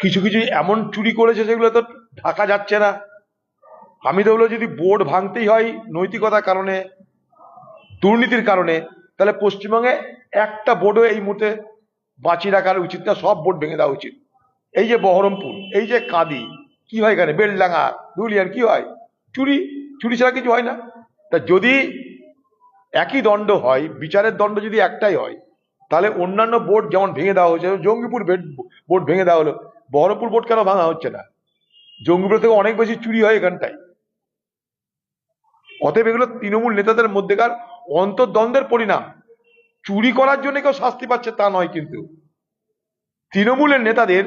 কিছু কিছু এমন চুরি করেছে সেগুলো তো ঢাকা যাচ্ছে না। আমি তো বলবো যদি বোর্ড ভাঙতেই হয় নৈতিকতার কারণে, দুর্নীতির কারণে, তাহলে পশ্চিমবঙ্গে একটা বোর্ডও এই মুহূর্তে বাঁচিয়ে রাখার উচিত না, সব বোর্ড ভেঙে দেওয়া উচিত। এই যে বহরমপুর, এই যে কাঁদি, কি হয় এখানে বেলডাঙ্গা, ধুলিয়ান, কি হয়? চুরি। চুরি ছাড়া কিছু হয় না। তা যদি একই দণ্ড হয়, বিচারের দণ্ড যদি একটাই হয়, তাহলে অন্যান্য বোর্ড যেমন ভেঙে দেওয়া হয়েছে, জঙ্গিপুর বোর্ড ভেঙে দেওয়া হলো, বহরমপুর বোর্ড কেন ভাঙা হচ্ছে না? জঙ্গিপুর থেকে অনেক বেশি চুরি হয় এখানটায়। অতএব এগুলো তৃণমূল নেতাদের মধ্যেকার অন্তর্দ্বন্দ্বের পরিণাম। চুরি করার জন্য কেউ শাস্তি পাচ্ছে তা নয়, কিন্তু তৃণমূলের নেতাদের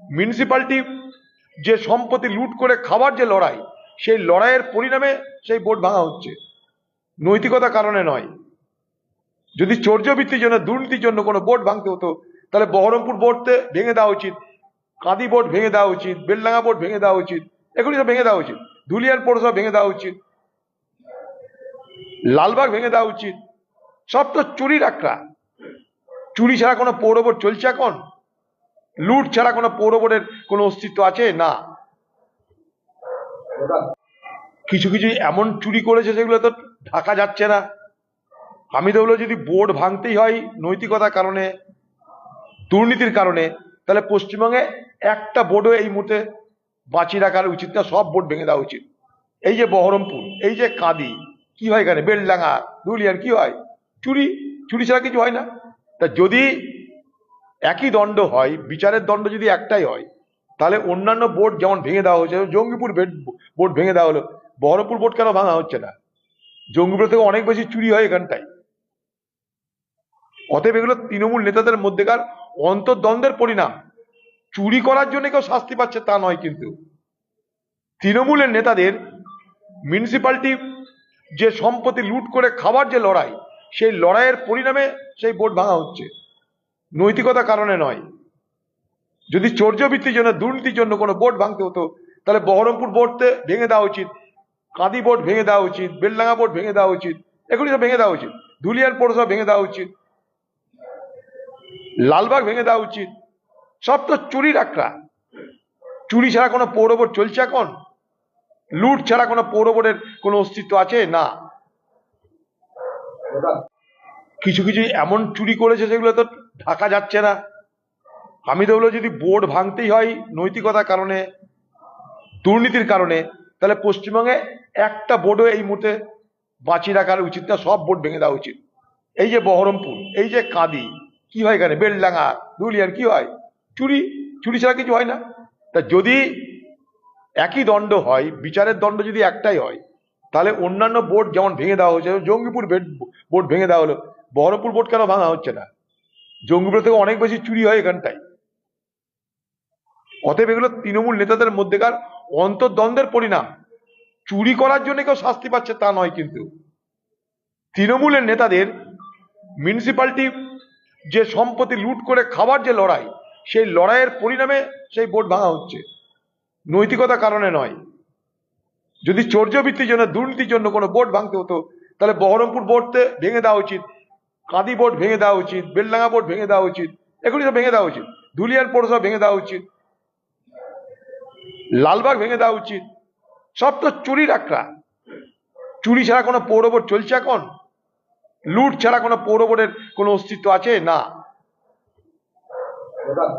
মিউনিসিপ্যালিটি যে সম্পত্তি লুট করে খাবার যে লড়াই, সেই লড়াইয়ের পরিণামে সেই বোর্ড ভাঙা হচ্ছে, নৈতিকতার কারণে নয়। যদি চর্যবৃত্তির জন্য, দুর্নীতির জন্য কোনো বোর্ড ভাঙতে হতো, তাহলে বহরমপুর বোর্ডতে ভেঙে দেওয়া উচিত, কাঁদি বোর্ড ভেঙে দেওয়া উচিত, বেলডাঙ্গা বোর্ড ভেঙে দেওয়া উচিত, এগুলি সব ভেঙে দেওয়া উচিত, ধুলিয়ান পৌরসভা ভেঙে দেওয়া উচিত, লালবাগ ভেঙে দেওয়া উচিত। সব তো চুরির আখড়া। চুরি ছাড়া কোনো পৌর বোর্ড চলছে এখন? লুট ছাড়া কোনো পৌর বোর্ডের কোনো অস্তিত্ব আছে? না। কিছু কিছু এমন চুরি করেছে সেগুলো তো ঢাকা যাচ্ছে না। আমি তো বলবো যদি বোর্ড ভাঙতেই হয় নৈতিকতার কারণে, দুর্নীতির কারণে, তাহলে পশ্চিমবঙ্গে একটা বোর্ডও এই মুহূর্তে বাঁচিয়ে রাখার উচিত না, সব বোর্ড ভেঙে দেওয়া উচিত। এই যে বহরমপুর, এই যে কাঁদি, কি হয় এখানে বেলডাঙ্গা, ধুলিয়ান, কি হয়? চুরি। চুরি ছাড়া কিছু হয় না। তা যদি একই দণ্ড হয়, বিচারের দণ্ড যদি একটাই হয়, তাহলে অন্যান্য বোর্ড যেমন ভেঙে দেওয়া হয়েছে, জঙ্গিপুর বোর্ড ভেঙে দেওয়া হলো, বহরমপুর বোর্ড কেন ভাঙা হচ্ছে না? জঙ্গিপুর থেকে অনেক বেশি চুরি হয় এখানটায়। অতএব এগুলো তৃণমূল নেতাদের মধ্যেকার অন্তর্দ্বন্দ্বের পরিণাম। চুরি করার জন্য কেউ শাস্তি পাচ্ছে তা নয়, কিন্তু তৃণমূলের নেতাদের মিউনিসিপ্যালিটি যে সম্পত্তি লুট করে খাবার যে লড়াই, সেই লড়াইয়ের পরিণামে সেই বোর্ড ভাঙা হচ্ছে, নৈতিকতার কারণে নয়। যদি চর্যবৃত্তির জন্য, দুর্নীতির জন্য কোনো বোর্ড ভাঙতে হতো, তাহলে বহরমপুর বোর্ডতে ভেঙে দেওয়া উচিত, কাঁদি বোর্ড ভেঙে দেওয়া উচিত, বেলডাঙ্গা বোর্ড ভেঙে দেওয়া উচিত, এগুলি সব ভেঙে দেওয়া উচিত, ধুলিয়ান পৌরসভা ভেঙে দেওয়া উচিত, লালবাগ ভেঙে দেওয়া উচিত। সব তো চুরির আখড়া। চুরি ছাড়া কোনো পৌর বোর্ড চলছে এখন? লুট ছাড়া কোনো পৌর বোর্ডের কোনো অস্তিত্ব আছে? না। কিছু কিছু এমন চুরি করেছে সেগুলো তো ঢাকা যাচ্ছে না। আমি তো বলবো যদি বোর্ড ভাঙতেই হয় নৈতিকতার কারণে, দুর্নীতির কারণে, তাহলে পশ্চিমবঙ্গে একটা বোর্ডও এই মুহূর্তে বাঁচিয়ে রাখার উচিত না, সব বোর্ড ভেঙে দেওয়া উচিত। এই যে বহরমপুর, এই যে কাঁদি, কি হয় এখানে বেলডাঙ্গা, ধুলিয়ান, কি হয়? চুরি। চুরি ছাড়া কিছু হয় না। তা যদি একই দণ্ড হয়, বিচারের দণ্ড যদি একটাই হয়, তাহলে অন্যান্য বোর্ড যেমন ভেঙে দেওয়া হয়েছে, জঙ্গিপুর বোর্ড ভেঙে দেওয়া হলো, বহরমপুর বোর্ড কেন ভাঙা হচ্ছে না? জঙ্গিপুর থেকে অনেক বেশি চুরি হয় এখানটায়। অতএব এগুলো তৃণমূল নেতাদের মধ্যেকার অন্তর্দ্বন্দ্বের পরিণাম। চুরি করার জন্য কেউ শাস্তি পাচ্ছে তা নয়, কিন্তু তৃণমূলের নেতাদের মিউনিসিপ্যালিটি যে সম্পত্তি লুট করে খাবার যে লড়াই, সেই লড়াইয়ের পরিণামে সেই বোর্ড ভাঙা হচ্ছে, নৈতিকতার কারণে নয়। যদি চর্যবৃত্তির জন্য, দুর্নীতির জন্য কোনো বোর্ড ভাঙতে হতো, তাহলে বহরমপুর বোর্ডতে ভেঙে দেওয়া উচিত, কাঁদি বোর্ড ভেঙে দেওয়া উচিত, বেলডাঙ্গা বোর্ড ভেঙে দেওয়া উচিত, এগুলি সব ভেঙে দেওয়া উচিত, ধুলিয়ান পৌরসভা ভেঙে দেওয়া উচিত, লালবাগ ভেঙে দেওয়া উচিত। সব তো চুরির আখড়া। চুরি ছাড়া কোনো পৌর বোর্ড চলছে এখন? লুট ছাড়া কোনো পৌর বোর্ডের কোনো অস্তিত্ব আছে? না।